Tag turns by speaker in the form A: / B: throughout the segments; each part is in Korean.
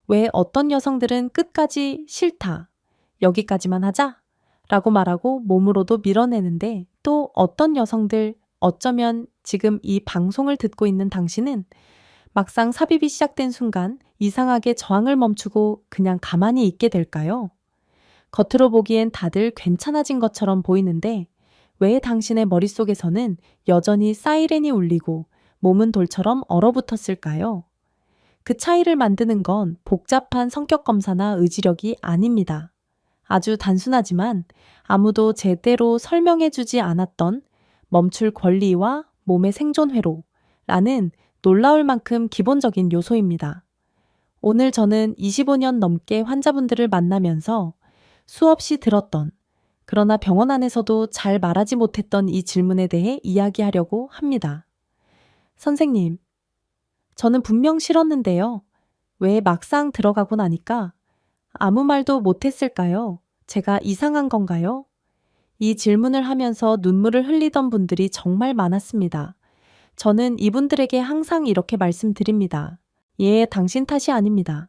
A: 왜 어떤 여성들은 끝까지 싫다, 여기까지만 하자 라고 말하고 몸으로도 밀어내는데 또 어떤 여성들, 어쩌면 지금 이 방송을 듣고 있는 당신은 막상 삽입이 시작된 순간 이상하게 저항을 멈추고 그냥 가만히 있게 될까요? 겉으로 보기엔 다들 괜찮아진 것처럼 보이는데 왜 당신의 머릿속에서는 여전히 사이렌이 울리고 몸은 돌처럼 얼어붙었을까요? 그 차이를 만드는 건 복잡한 성격 검사나 의지력이 아닙니다. 아주 단순하지만 아무도 제대로 설명해주지 않았던 멈출 권리와 몸의 생존 회로라는 놀라울 만큼 기본적인 요소입니다. 오늘 저는 25년 넘게 환자분들을 만나면서 수없이 들었던, 그러나 병원 안에서도 잘 말하지 못했던 이 질문에 대해 이야기하려고 합니다. 선생님, 저는 분명 싫었는데요. 왜 막상 들어가고 나니까 아무 말도 못했을까요? 제가 이상한 건가요? 이 질문을 하면서 눈물을 흘리던 분들이 정말 많았습니다. 저는 이분들에게 항상 이렇게 말씀드립니다. 예, 당신 탓이 아닙니다.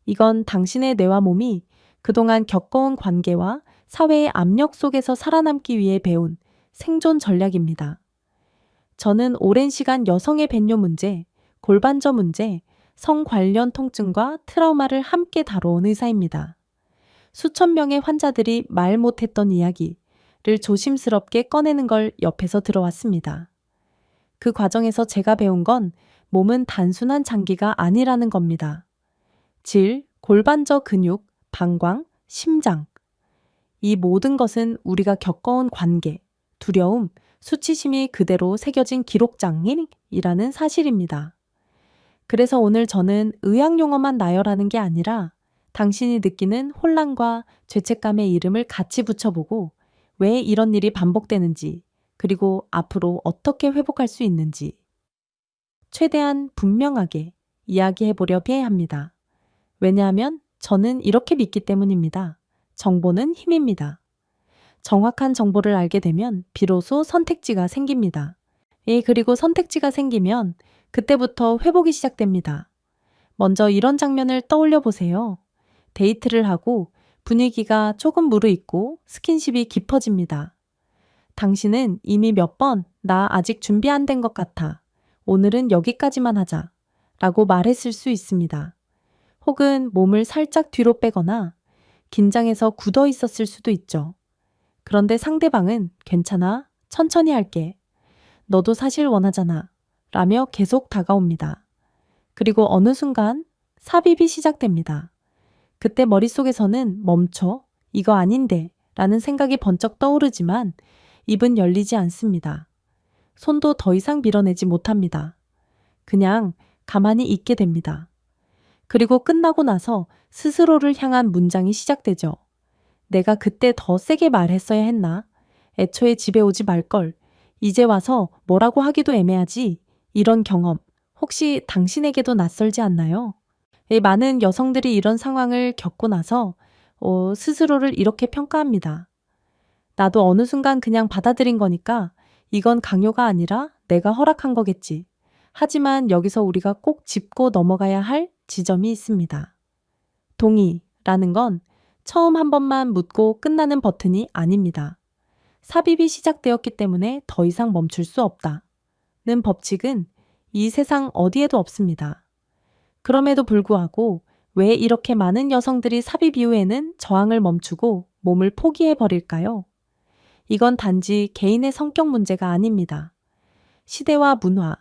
A: 이건 당신의 뇌와 몸이 그동안 겪어온 관계와 사회의 압력 속에서 살아남기 위해 배운 생존 전략입니다. 저는 오랜 시간 여성의 배뇨 문제, 골반저 문제, 성 관련 통증과 트라우마를 함께 다뤄온 의사입니다. 수천 명의 환자들이 말 못했던 이야기를 조심스럽게 꺼내는 걸 옆에서 들어왔습니다. 그 과정에서 제가 배운 건 몸은 단순한 장기가 아니라는 겁니다. 질, 골반저 근육, 방광, 심장. 이 모든 것은 우리가 겪어온 관계, 두려움, 수치심이 그대로 새겨진 기록장이라는 사실입니다. 그래서 오늘 저는 의학 용어만 나열하는 게 아니라 당신이 느끼는 혼란과 죄책감의 이름을 같이 붙여보고 왜 이런 일이 반복되는지, 그리고 앞으로 어떻게 회복할 수 있는지 최대한 분명하게 이야기해 보려고 합니다. 왜냐하면 저는 이렇게 믿기 때문입니다. 정보는 힘입니다. 정확한 정보를 알게 되면 비로소 선택지가 생깁니다. 예, 그리고 선택지가 생기면 그때부터 회복이 시작됩니다. 먼저 이런 장면을 떠올려 보세요. 데이트를 하고 분위기가 조금 무르익고 스킨십이 깊어집니다. 당신은 이미 몇 번 나 아직 준비 안 된 것 같아. 오늘은 여기까지만 하자. 라고 말했을 수 있습니다. 혹은 몸을 살짝 뒤로 빼거나 긴장해서 굳어 있었을 수도 있죠. 그런데 상대방은 괜찮아, 천천히 할게. 너도 사실 원하잖아. 라며 계속 다가옵니다. 그리고 어느 순간 삽입이 시작됩니다. 그때 머릿속에서는 멈춰, 이거 아닌데 라는 생각이 번쩍 떠오르지만 입은 열리지 않습니다. 손도 더 이상 밀어내지 못합니다. 그냥 가만히 있게 됩니다. 그리고 끝나고 나서 스스로를 향한 문장이 시작되죠. 내가 그때 더 세게 말했어야 했나? 애초에 집에 오지 말걸. 이제 와서 뭐라고 하기도 애매하지. 이런 경험 혹시 당신에게도 낯설지 않나요? 많은 여성들이 이런 상황을 겪고 나서 스스로를 이렇게 평가합니다. 나도 어느 순간 그냥 받아들인 거니까 이건 강요가 아니라 내가 허락한 거겠지. 하지만 여기서 우리가 꼭 짚고 넘어가야 할 지점이 있습니다. 동의라는 건 처음 한 번만 묻고 끝나는 버튼이 아닙니다. 삽입이 시작되었기 때문에 더 이상 멈출 수 없다는 법칙은 이 세상 어디에도 없습니다. 그럼에도 불구하고 왜 이렇게 많은 여성들이 삽입 이후에는 저항을 멈추고 몸을 포기해 버릴까요? 이건 단지 개인의 성격 문제가 아닙니다. 시대와 문화,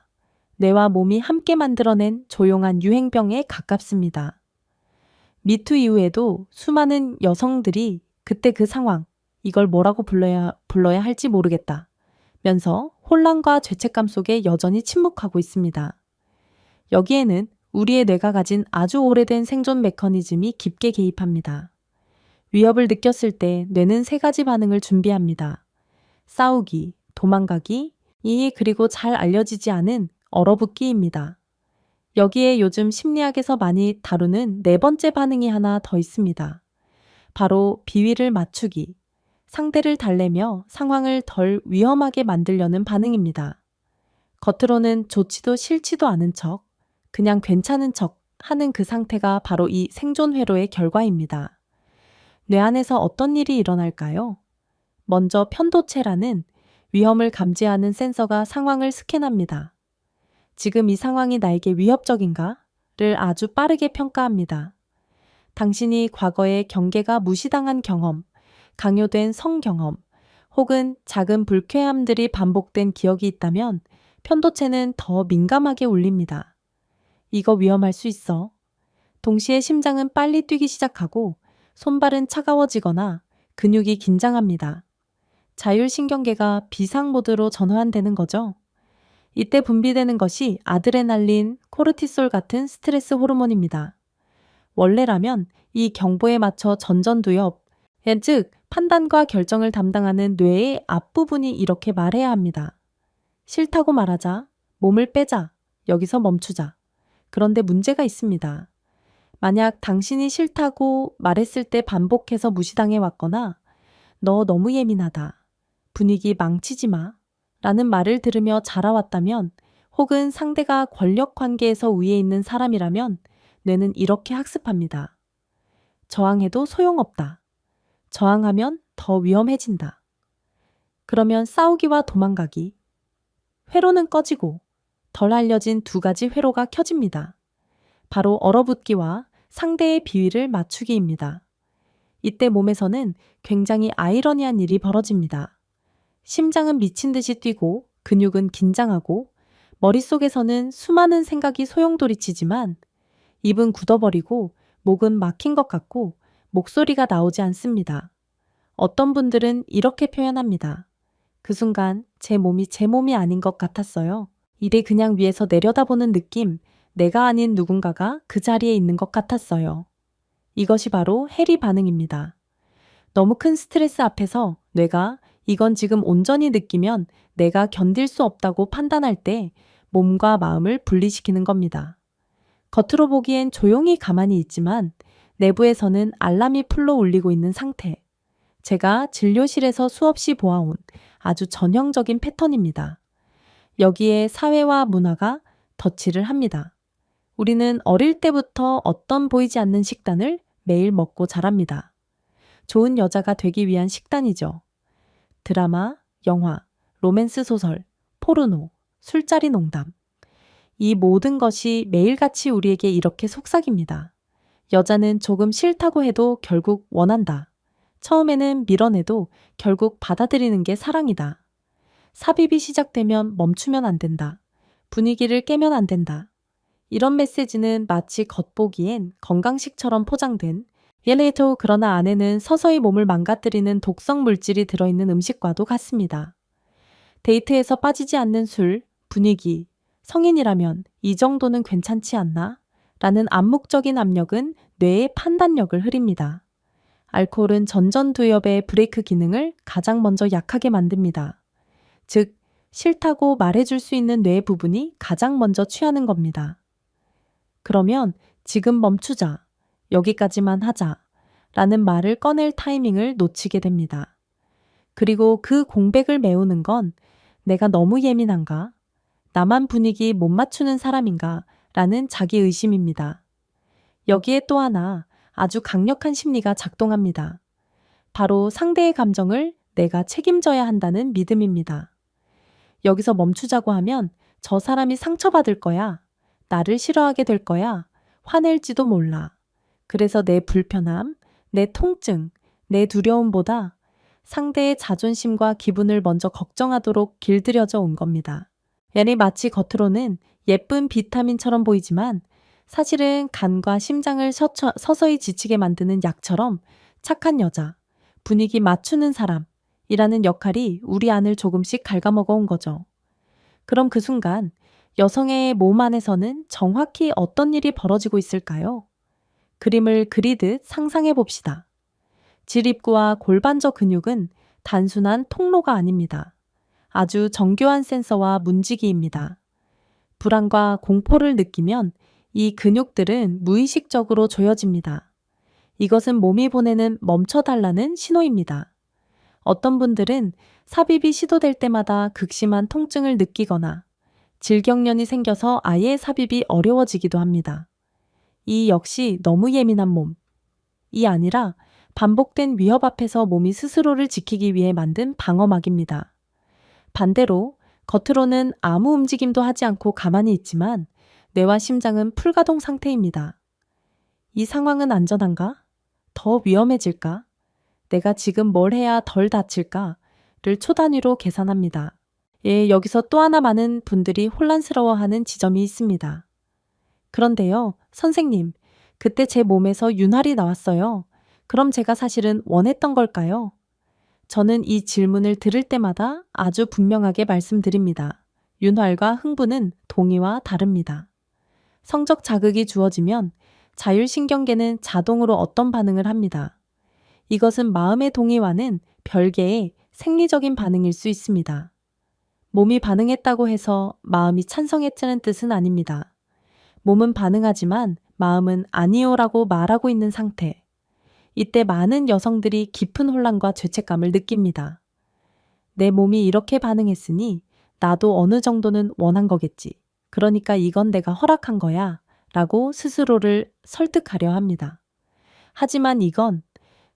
A: 뇌와 몸이 함께 만들어낸 조용한 유행병에 가깝습니다. 미투 이후에도 수많은 여성들이 그때 그 상황, 이걸 뭐라고 불러야 할지 모르겠다 면서 혼란과 죄책감 속에 여전히 침묵하고 있습니다. 여기에는 우리의 뇌가 가진 아주 오래된 생존 메커니즘이 깊게 개입합니다. 위협을 느꼈을 때 뇌는 세 가지 반응을 준비합니다. 싸우기, 도망가기, 그리고 잘 알려지지 않은 얼어붙기입니다. 여기에 요즘 심리학에서 많이 다루는 네 번째 반응이 하나 더 있습니다. 바로 비위를 맞추기, 상대를 달래며 상황을 덜 위험하게 만들려는 반응입니다. 겉으로는 좋지도 싫지도 않은 척, 그냥 괜찮은 척 하는 그 상태가 바로 이 생존 회로의 결과입니다. 뇌 안에서 어떤 일이 일어날까요? 먼저 편도체라는 위험을 감지하는 센서가 상황을 스캔합니다. 지금 이 상황이 나에게 위협적인가를 아주 빠르게 평가합니다. 당신이 과거에 경계가 무시당한 경험, 강요된 성 경험, 혹은 작은 불쾌함들이 반복된 기억이 있다면 편도체는 더 민감하게 울립니다. 이거 위험할 수 있어. 동시에 심장은 빨리 뛰기 시작하고 손발은 차가워지거나 근육이 긴장합니다. 자율신경계가 비상 모드로 전환되는 거죠. 이때 분비되는 것이 아드레날린, 코르티솔 같은 스트레스 호르몬입니다. 원래라면 이 경보에 맞춰 전전두엽, 즉 판단과 결정을 담당하는 뇌의 앞부분이 이렇게 말해야 합니다. 싫다고 말하자, 몸을 빼자, 여기서 멈추자. 그런데 문제가 있습니다. 만약 당신이 싫다고 말했을 때 반복해서 무시당해 왔거나 너 너무 예민하다, 분위기 망치지 마 라는 말을 들으며 자라왔다면, 혹은 상대가 권력 관계에서 위에 있는 사람이라면 뇌는 이렇게 학습합니다. 저항해도 소용없다. 저항하면 더 위험해진다. 그러면 싸우기와 도망가기. 회로는 꺼지고 덜 알려진 두 가지 회로가 켜집니다. 바로 얼어붙기와 상대의 비위를 맞추기입니다. 이때 몸에서는 굉장히 아이러니한 일이 벌어집니다. 심장은 미친 듯이 뛰고 근육은 긴장하고 머릿속에서는 수많은 생각이 소용돌이치지만 입은 굳어버리고 목은 막힌 것 같고 목소리가 나오지 않습니다. 어떤 분들은 이렇게 표현합니다. 그 순간 제 몸이 아닌 것 같았어요. 일이 그냥 위에서 내려다보는 느낌, 내가 아닌 누군가가 그 자리에 있는 것 같았어요. 이것이 바로 해리 반응입니다. 너무 큰 스트레스 앞에서 뇌가 이건 지금 온전히 느끼면 내가 견딜 수 없다고 판단할 때 몸과 마음을 분리시키는 겁니다. 겉으로 보기엔 조용히 가만히 있지만 내부에서는 알람이 풀로 울리고 있는 상태. 제가 진료실에서 수없이 보아온 아주 전형적인 패턴입니다. 여기에 사회와 문화가 덧칠을 합니다. 우리는 어릴 때부터 어떤 보이지 않는 식단을 매일 먹고 자랍니다. 좋은 여자가 되기 위한 식단이죠. 드라마, 영화, 로맨스 소설, 포르노, 술자리 농담. 이 모든 것이 매일같이 우리에게 이렇게 속삭입니다. 여자는 조금 싫다고 해도 결국 원한다. 처음에는 밀어내도 결국 받아들이는 게 사랑이다. 삽입이 시작되면 멈추면 안 된다. 분위기를 깨면 안 된다. 이런 메시지는 마치 겉보기엔 건강식처럼 포장된 얘네도 그러나 안에는 서서히 몸을 망가뜨리는 독성 물질이 들어있는 음식과도 같습니다. 데이트에서 빠지지 않는 술, 분위기, 성인이라면 이 정도는 괜찮지 않나? 라는 암묵적인 압력은 뇌의 판단력을 흐립니다. 알코올은 전전두엽의 브레이크 기능을 가장 먼저 약하게 만듭니다. 즉, 싫다고 말해줄 수 있는 뇌 부분이 가장 먼저 취하는 겁니다. 그러면 지금 멈추자, 여기까지만 하자 라는 말을 꺼낼 타이밍을 놓치게 됩니다. 그리고 그 공백을 메우는 건 내가 너무 예민한가? 나만 분위기 못 맞추는 사람인가? 라는 자기의심입니다. 여기에 또 하나 아주 강력한 심리가 작동합니다. 바로 상대의 감정을 내가 책임져야 한다는 믿음입니다. 여기서 멈추자고 하면 저 사람이 상처받을 거야. 나를 싫어하게 될 거야. 화낼지도 몰라. 그래서 내 불편함, 내 통증, 내 두려움보다 상대의 자존심과 기분을 먼저 걱정하도록 길들여져 온 겁니다. 얘는 마치 겉으로는 예쁜 비타민처럼 보이지만 사실은 간과 심장을 서서히 지치게 만드는 약처럼 착한 여자, 분위기 맞추는 사람이라는 역할이 우리 안을 조금씩 갉아먹어 온 거죠. 그럼 그 순간 여성의 몸 안에서는 정확히 어떤 일이 벌어지고 있을까요? 그림을 그리듯 상상해 봅시다. 질입구와 골반저 근육은 단순한 통로가 아닙니다. 아주 정교한 센서와 문지기입니다. 불안과 공포를 느끼면 이 근육들은 무의식적으로 조여집니다. 이것은 몸이 보내는 멈춰달라는 신호입니다. 어떤 분들은 삽입이 시도될 때마다 극심한 통증을 느끼거나 질경련이 생겨서 아예 삽입이 어려워지기도 합니다. 이 역시 너무 예민한 몸. 이 아니라 반복된 위협 앞에서 몸이 스스로를 지키기 위해 만든 방어막입니다. 반대로 겉으로는 아무 움직임도 하지 않고 가만히 있지만 뇌와 심장은 풀가동 상태입니다. 이 상황은 안전한가? 더 위험해질까? 내가 지금 뭘 해야 덜 다칠까?를 초단위로 계산합니다. 예, 여기서 또 하나 많은 분들이 혼란스러워하는 지점이 있습니다. 그런데요, 선생님, 그때 제 몸에서 윤활이 나왔어요. 그럼 제가 사실은 원했던 걸까요? 저는 이 질문을 들을 때마다 아주 분명하게 말씀드립니다. 윤활과 흥분은 동의와 다릅니다. 성적 자극이 주어지면 자율신경계는 자동으로 어떤 반응을 합니다. 이것은 마음의 동의와는 별개의 생리적인 반응일 수 있습니다. 몸이 반응했다고 해서 마음이 찬성했다는 뜻은 아닙니다. 몸은 반응하지만 마음은 아니요라고 말하고 있는 상태. 이때 많은 여성들이 깊은 혼란과 죄책감을 느낍니다. 내 몸이 이렇게 반응했으니 나도 어느 정도는 원한 거겠지. 그러니까 이건 내가 허락한 거야. 라고 스스로를 설득하려 합니다. 하지만 이건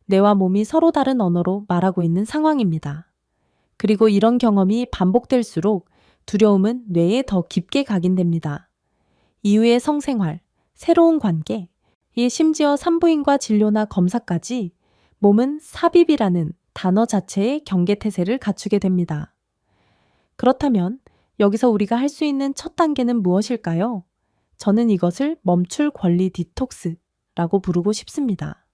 A: 뇌와 몸이 서로 다른 언어로 말하고 있는 상황입니다. 그리고 이런 경험이 반복될수록 두려움은 뇌에 더 깊게 각인됩니다. 이후의 성생활, 새로운 관계, 심지어 산부인과 진료나 검사까지 몸은 삽입이라는 단어 자체의 경계태세를 갖추게 됩니다. 그렇다면 여기서 우리가 할 수 있는 첫 단계는 무엇일까요? 저는 이것을 멈출 권리 디톡스라고 부르고 싶습니다.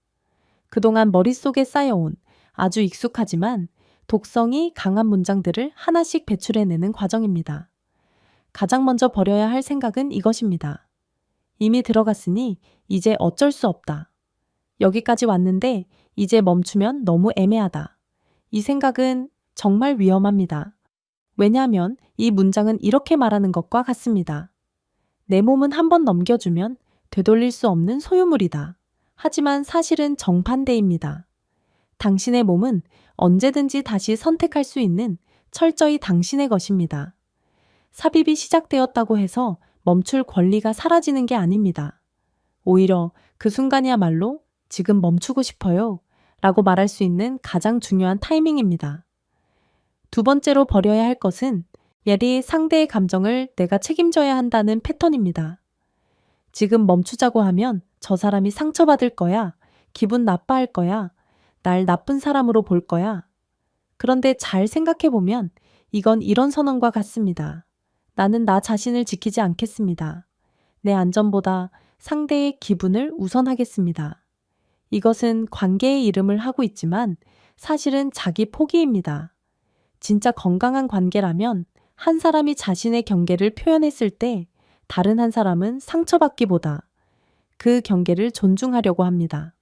A: 그동안 머릿속에 쌓여온 아주 익숙하지만 독성이 강한 문장들을 하나씩 배출해내는 과정입니다. 가장 먼저 버려야 할 생각은 이것입니다. 이미 들어갔으니 이제 어쩔 수 없다. 여기까지 왔는데 이제 멈추면 너무 애매하다. 이 생각은 정말 위험합니다. 왜냐하면 이 문장은 이렇게 말하는 것과 같습니다. 내 몸은 한번 넘겨주면 되돌릴 수 없는 소유물이다. 하지만 사실은 정반대입니다. 당신의 몸은 언제든지 다시 선택할 수 있는 철저히 당신의 것입니다. 삽입이 시작되었다고 해서 멈출 권리가 사라지는 게 아닙니다. 오히려 그 순간이야말로 지금 멈추고 싶어요 라고 말할 수 있는 가장 중요한 타이밍입니다. 두 번째로 버려야 할 것은 예리 상대의 감정을 내가 책임져야 한다는 패턴입니다. 지금 멈추자고 하면 저 사람이 상처받을 거야, 기분 나빠할 거야, 날 나쁜 사람으로 볼 거야. 그런데 잘 생각해보면 이건 이런 선언과 같습니다. 나는 나 자신을 지키지 않겠습니다. 내 안전보다 상대의 기분을 우선하겠습니다. 이것은 관계의 이름을 하고 있지만 사실은 자기 포기입니다. 진짜 건강한 관계라면 한 사람이 자신의 경계를 표현했을 때 다른 한 사람은 상처받기보다 그 경계를 존중하려고 합니다.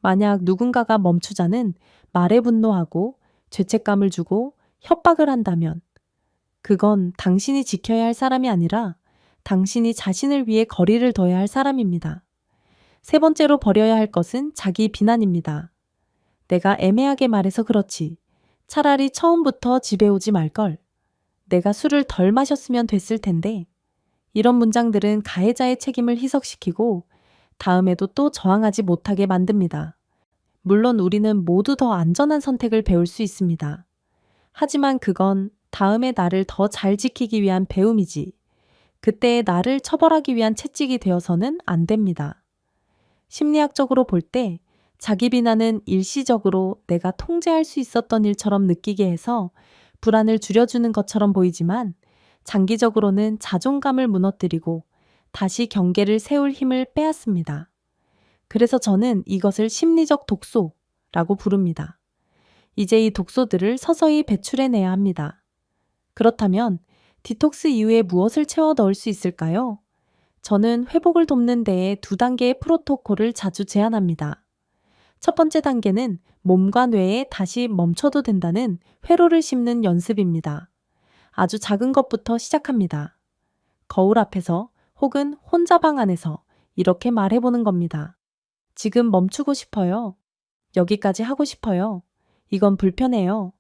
A: 만약 누군가가 멈추자는 말에 분노하고 죄책감을 주고 협박을 한다면 그건 당신이 지켜야 할 사람이 아니라 당신이 자신을 위해 거리를 둬야 할 사람입니다. 세 번째로 버려야 할 것은 자기 비난입니다. 내가 애매하게 말해서 그렇지. 차라리 처음부터 집에 오지 말걸. 내가 술을 덜 마셨으면 됐을 텐데. 이런 문장들은 가해자의 책임을 희석시키고 다음에도 또 저항하지 못하게 만듭니다. 물론 우리는 모두 더 안전한 선택을 배울 수 있습니다. 하지만 그건 다음의 나를 더 잘 지키기 위한 배움이지 그때의 나를 처벌하기 위한 채찍이 되어서는 안 됩니다. 심리학적으로 볼 때 자기 비난은 일시적으로 내가 통제할 수 있었던 일처럼 느끼게 해서 불안을 줄여주는 것처럼 보이지만 장기적으로는 자존감을 무너뜨리고 다시 경계를 세울 힘을 빼앗습니다. 그래서 저는 이것을 심리적 독소라고 부릅니다. 이제 이 독소들을 서서히 배출해내야 합니다. 그렇다면 디톡스 이후에 무엇을 채워 넣을 수 있을까요? 저는 회복을 돕는 데에 두 단계의 프로토콜을 자주 제안합니다. 첫 번째 단계는 몸과 뇌에 다시 멈춰도 된다는 회로를 심는 연습입니다. 아주 작은 것부터 시작합니다. 거울 앞에서 혹은 혼자 방 안에서 이렇게 말해보는 겁니다. 지금 멈추고 싶어요. 여기까지 하고 싶어요. 이건 불편해요.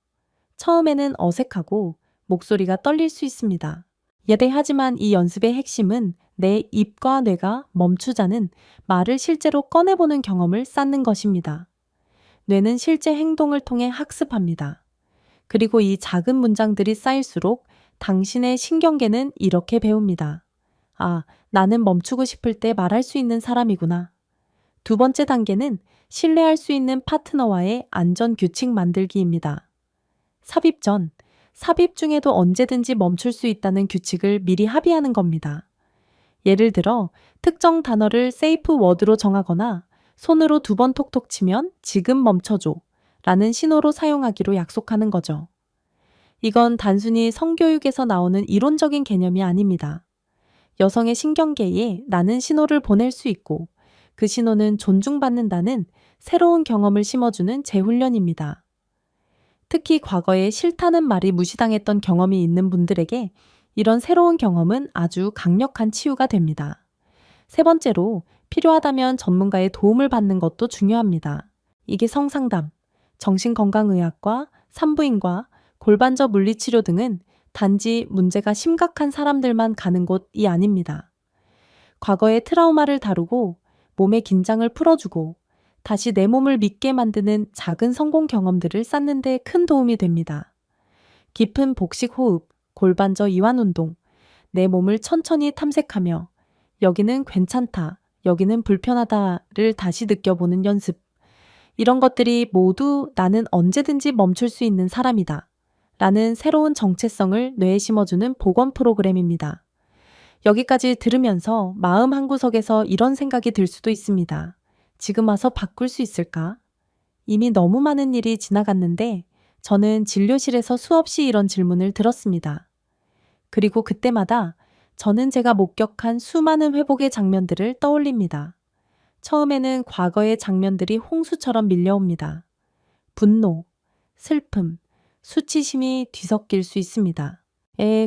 A: 처음에는 어색하고 목소리가 떨릴 수 있습니다. 하지만 이 연습의 핵심은 내 입과 뇌가 멈추자는 말을 실제로 꺼내보는 경험을 쌓는 것입니다. 뇌는 실제 행동을 통해 학습합니다. 그리고 이 작은 문장들이 쌓일수록 당신의 신경계는 이렇게 배웁니다. 아, 나는 멈추고 싶을 때 말할 수 있는 사람이구나. 두 번째 단계는 신뢰할 수 있는 파트너와의 안전 규칙 만들기입니다. 삽입 전, 삽입 중에도 언제든지 멈출 수 있다는 규칙을 미리 합의하는 겁니다. 예를 들어 특정 단어를 세이프 워드로 정하거나 손으로 2번 톡톡 치면 지금 멈춰줘 라는 신호로 사용하기로 약속하는 거죠. 이건 단순히 성교육에서 나오는 이론적인 개념이 아닙니다. 여성의 신경계에 나는 신호를 보낼 수 있고 그 신호는 존중받는다는 새로운 경험을 심어주는 재훈련입니다. 특히 과거에 싫다는 말이 무시당했던 경험이 있는 분들에게 이런 새로운 경험은 아주 강력한 치유가 됩니다. 세 번째로 필요하다면 전문가의 도움을 받는 것도 중요합니다. 이게 성상담, 정신건강의학과, 산부인과, 골반저 물리치료 등은 단지 문제가 심각한 사람들만 가는 곳이 아닙니다. 과거의 트라우마를 다루고 몸의 긴장을 풀어주고 다시 내 몸을 믿게 만드는 작은 성공 경험들을 쌓는 데 큰 도움이 됩니다. 깊은 복식 호흡, 골반저 이완 운동, 내 몸을 천천히 탐색하며 여기는 괜찮다, 여기는 불편하다를 다시 느껴보는 연습. 이런 것들이 모두 나는 언제든지 멈출 수 있는 사람이다 라는 새로운 정체성을 뇌에 심어주는 복원 프로그램입니다. 여기까지 들으면서 마음 한구석에서 이런 생각이 들 수도 있습니다. 지금 와서 바꿀 수 있을까? 이미 너무 많은 일이 지나갔는데 저는 진료실에서 수없이 이런 질문을 들었습니다. 그리고 그때마다 저는 제가 목격한 수많은 회복의 장면들을 떠올립니다. 처음에는 과거의 장면들이 홍수처럼 밀려옵니다. 분노, 슬픔, 수치심이 뒤섞일 수 있습니다.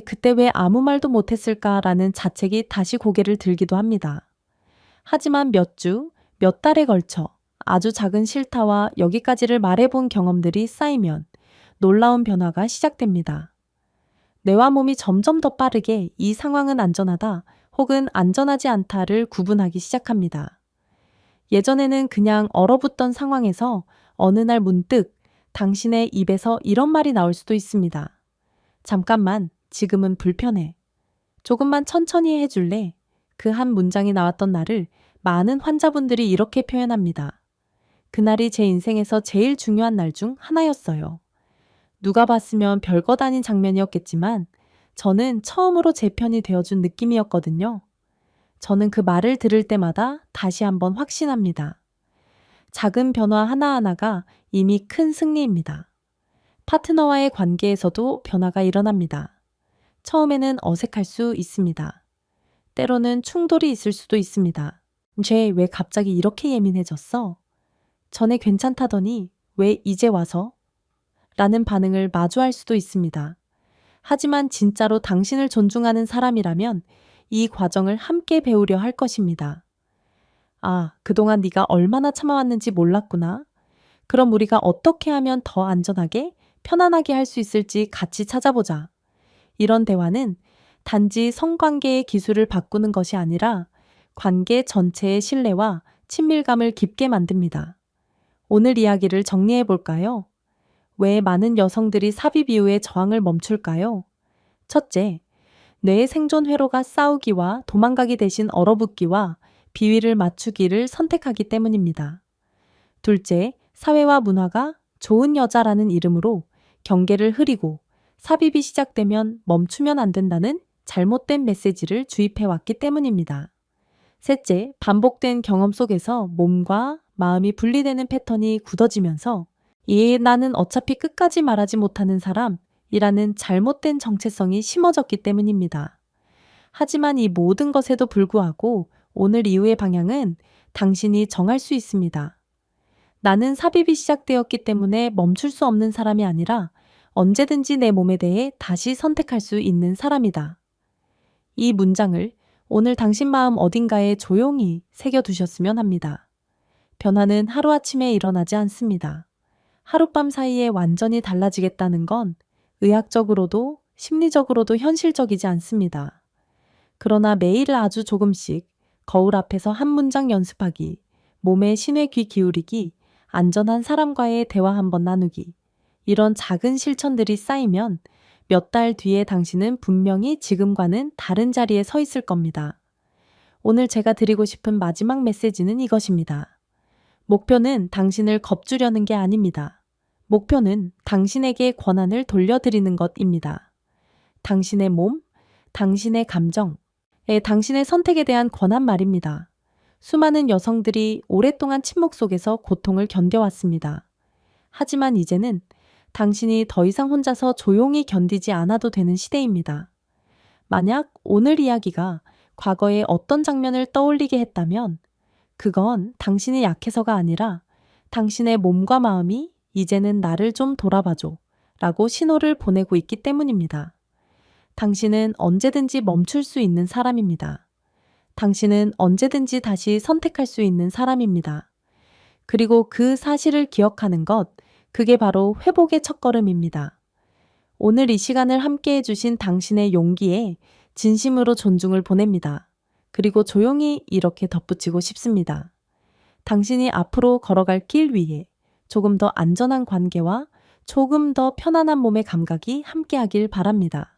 A: 그때 왜 아무 말도 못했을까라는 자책이 다시 고개를 들기도 합니다. 하지만 몇 주, 몇 달에 걸쳐 아주 작은 싫다와 여기까지를 말해본 경험들이 쌓이면 놀라운 변화가 시작됩니다. 뇌와 몸이 점점 더 빠르게 이 상황은 안전하다 혹은 안전하지 않다를 구분하기 시작합니다. 예전에는 그냥 얼어붙던 상황에서 어느 날 문득 당신의 입에서 이런 말이 나올 수도 있습니다. 잠깐만, 지금은 불편해. 조금만 천천히 해줄래? 그 한 문장이 나왔던 날을 많은 환자분들이 이렇게 표현합니다. 그날이 제 인생에서 제일 중요한 날 중 하나였어요. 누가 봤으면 별것 아닌 장면이었겠지만 저는 처음으로 제 편이 되어준 느낌이었거든요. 저는 그 말을 들을 때마다 다시 한번 확신합니다. 작은 변화 하나하나가 이미 큰 승리입니다. 파트너와의 관계에서도 변화가 일어납니다. 처음에는 어색할 수 있습니다. 때로는 충돌이 있을 수도 있습니다. 쟤 왜 갑자기 이렇게 예민해졌어? 전에 괜찮다더니 왜 이제 와서? 라는 반응을 마주할 수도 있습니다. 하지만 진짜로 당신을 존중하는 사람이라면 이 과정을 함께 배우려 할 것입니다. 아, 그동안 네가 얼마나 참아왔는지 몰랐구나. 그럼 우리가 어떻게 하면 더 안전하게, 편안하게 할 수 있을지 같이 찾아보자. 이런 대화는 단지 성관계의 기술을 바꾸는 것이 아니라 관계 전체의 신뢰와 친밀감을 깊게 만듭니다. 오늘 이야기를 정리해 볼까요? 왜 많은 여성들이 삽입 이후에 저항을 멈출까요? 첫째, 뇌의 생존 회로가 싸우기와 도망가기 대신 얼어붙기와 비위를 맞추기를 선택하기 때문입니다. 둘째, 사회와 문화가 좋은 여자라는 이름으로 경계를 흐리고 삽입이 시작되면 멈추면 안 된다는 잘못된 메시지를 주입해 왔기 때문입니다. 셋째, 반복된 경험 속에서 몸과 마음이 분리되는 패턴이 굳어지면서 나는 어차피 끝까지 말하지 못하는 사람이라는 잘못된 정체성이 심어졌기 때문입니다. 하지만 이 모든 것에도 불구하고 오늘 이후의 방향은 당신이 정할 수 있습니다. 나는 삽입이 시작되었기 때문에 멈출 수 없는 사람이 아니라 언제든지 내 몸에 대해 다시 선택할 수 있는 사람이다. 이 문장을 오늘 당신 마음 어딘가에 조용히 새겨두셨으면 합니다. 변화는 하루아침에 일어나지 않습니다. 하룻밤 사이에 완전히 달라지겠다는 건 의학적으로도 심리적으로도 현실적이지 않습니다. 그러나 매일 아주 조금씩 거울 앞에서 한 문장 연습하기, 몸에 신의 귀 기울이기, 안전한 사람과의 대화 한번 나누기, 이런 작은 실천들이 쌓이면 몇 달 뒤에 당신은 분명히 지금과는 다른 자리에 서 있을 겁니다. 오늘 제가 드리고 싶은 마지막 메시지는 이것입니다. 목표는 당신을 겁주려는 게 아닙니다. 목표는 당신에게 권한을 돌려드리는 것입니다. 당신의 몸, 당신의 감정, 당신의 선택에 대한 권한 말입니다. 수많은 여성들이 오랫동안 침묵 속에서 고통을 견뎌왔습니다. 하지만 이제는 당신이 더 이상 혼자서 조용히 견디지 않아도 되는 시대입니다. 만약 오늘 이야기가 과거의 어떤 장면을 떠올리게 했다면 그건 당신이 약해서가 아니라 당신의 몸과 마음이 이제는 나를 좀 돌아봐줘 라고 신호를 보내고 있기 때문입니다. 당신은 언제든지 멈출 수 있는 사람입니다. 당신은 언제든지 다시 선택할 수 있는 사람입니다. 그리고 그 사실을 기억하는 것, 그게 바로 회복의 첫걸음입니다. 오늘 이 시간을 함께 해주신 당신의 용기에 진심으로 존중을 보냅니다. 그리고 조용히 이렇게 덧붙이고 싶습니다. 당신이 앞으로 걸어갈 길 위에 조금 더 안전한 관계와 조금 더 편안한 몸의 감각이 함께하길 바랍니다.